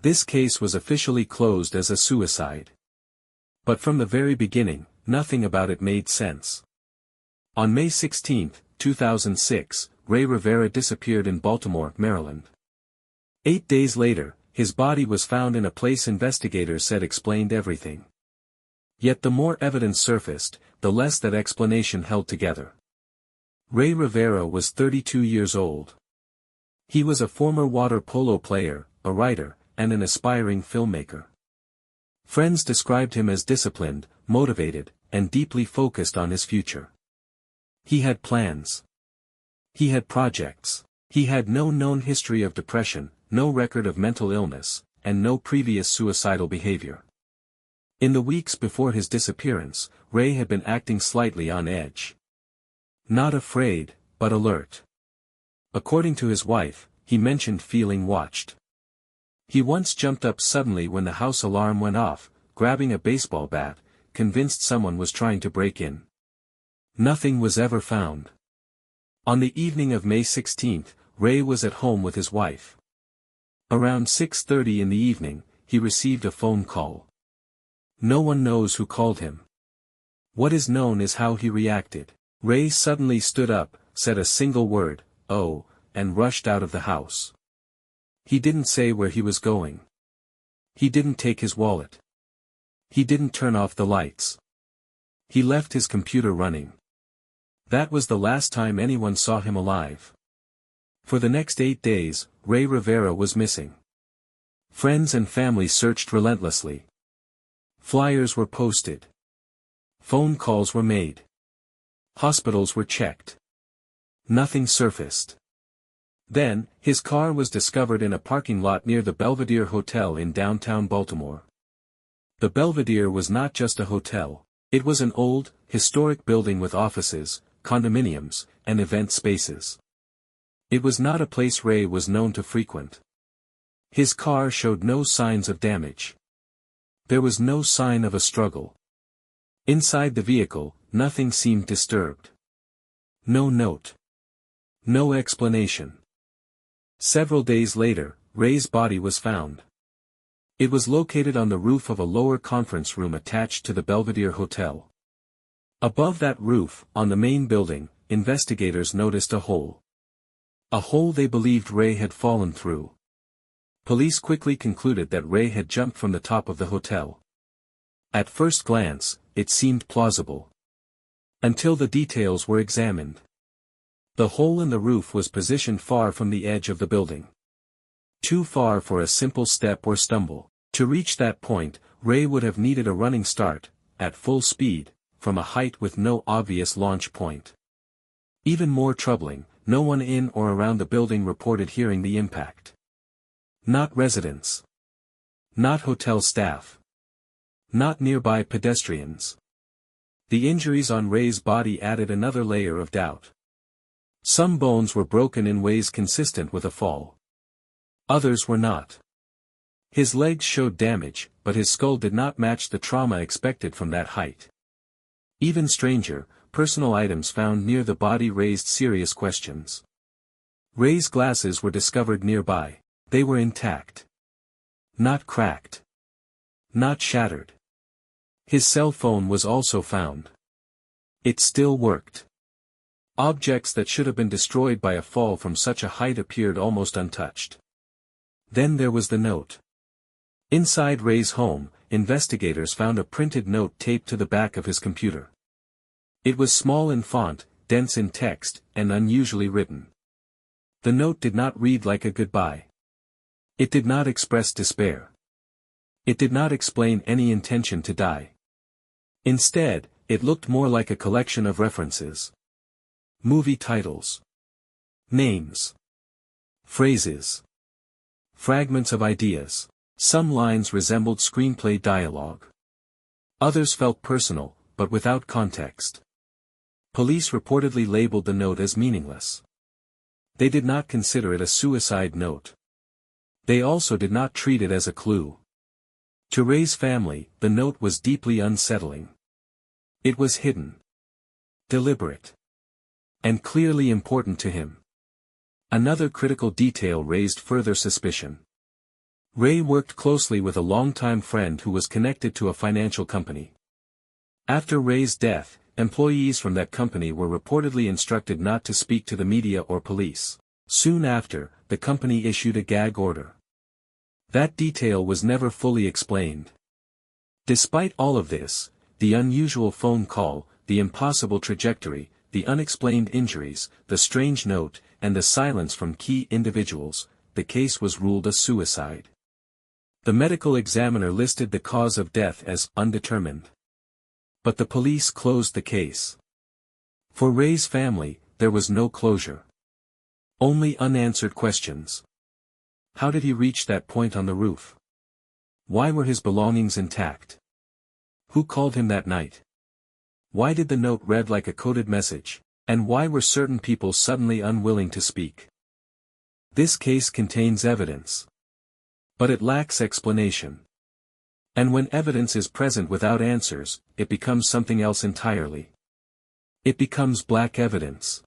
This case was officially closed as a suicide. But from the very beginning, nothing about it made sense. On May 16, 2006, Rey Rivera disappeared in Baltimore, Maryland. 8 days later, his body was found in a place investigators said explained everything. Yet the more evidence surfaced, the less that explanation held together. Rey Rivera was 32 years old. He was a former water polo player, a writer, and an aspiring filmmaker. Friends described him as disciplined, motivated, and deeply focused on his future. He had plans. He had projects. He had no known history of depression, no record of mental illness, and no previous suicidal behavior. In the weeks before his disappearance, Rey had been acting slightly on edge. Not afraid, but alert. According to his wife, he mentioned feeling watched. He once jumped up suddenly when the house alarm went off, grabbing a baseball bat, convinced someone was trying to break in. Nothing was ever found. On the evening of May 16, Rey was at home with his wife. Around 6:30 in the evening, he received a phone call. No one knows who called him. What is known is how he reacted. Rey suddenly stood up, said a single word, "Oh," and rushed out of the house. He didn't say where he was going. He didn't take his wallet. He didn't turn off the lights. He left his computer running. That was the last time anyone saw him alive. For the next 8 days, Rey Rivera was missing. Friends and family searched relentlessly. Flyers were posted. Phone calls were made. Hospitals were checked. Nothing surfaced. Then, his car was discovered in a parking lot near the Belvedere Hotel in downtown Baltimore. The Belvedere was not just a hotel. It was an old, historic building with offices, condominiums, and event spaces. It was not a place Rey was known to frequent. His car showed no signs of damage. There was no sign of a struggle. Inside the vehicle, nothing seemed disturbed. No note. No explanation. Several days later, Rey's body was found. It was located on the roof of a lower conference room attached to the Belvedere Hotel. Above that roof, on the main building, investigators noticed a hole. A hole they believed Rey had fallen through. Police quickly concluded that Rey had jumped from the top of the hotel. At first glance, it seemed plausible. Until the details were examined. The hole in the roof was positioned far from the edge of the building. Too far for a simple step or stumble. To reach that point, Rey would have needed a running start, at full speed, from a height with no obvious launch point. Even more troubling, no one in or around the building reported hearing the impact. Not residents. Not hotel staff. Not nearby pedestrians. The injuries on Rey's body added another layer of doubt. Some bones were broken in ways consistent with a fall. Others were not. His legs showed damage, but his skull did not match the trauma expected from that height. Even stranger, personal items found near the body raised serious questions. Rey's glasses were discovered nearby. They were intact. Not cracked. Not shattered. His cell phone was also found. It still worked. Objects that should have been destroyed by a fall from such a height appeared almost untouched. Then there was the note. Inside Rey's home, investigators found a printed note taped to the back of his computer. It was small in font, dense in text, and unusually written. The note did not read like a goodbye. It did not express despair. It did not explain any intention to die. Instead, it looked more like a collection of references. Movie titles. Names. Phrases. Fragments of ideas. Some lines resembled screenplay dialogue. Others felt personal, but without context. Police reportedly labeled the note as meaningless. They did not consider it a suicide note. They also did not treat it as a clue. To Rey's family, the note was deeply unsettling. It was hidden. Deliberate. And clearly important to him. Another critical detail raised further suspicion. Rey worked closely with a longtime friend who was connected to a financial company. After Rey's death, employees from that company were reportedly instructed not to speak to the media or police. Soon after, the company issued a gag order. That detail was never fully explained. Despite all of this, the unusual phone call, the impossible trajectory, the unexplained injuries, the strange note, and the silence from key individuals, the case was ruled a suicide. The medical examiner listed the cause of death as undetermined. But the police closed the case. For Rey's family, there was no closure. Only unanswered questions. How did he reach that point on the roof? Why were his belongings intact? Who called him that night? Why did the note read like a coded message? And why were certain people suddenly unwilling to speak? This case contains evidence. But it lacks explanation. And when evidence is present without answers, it becomes something else entirely. It becomes black evidence.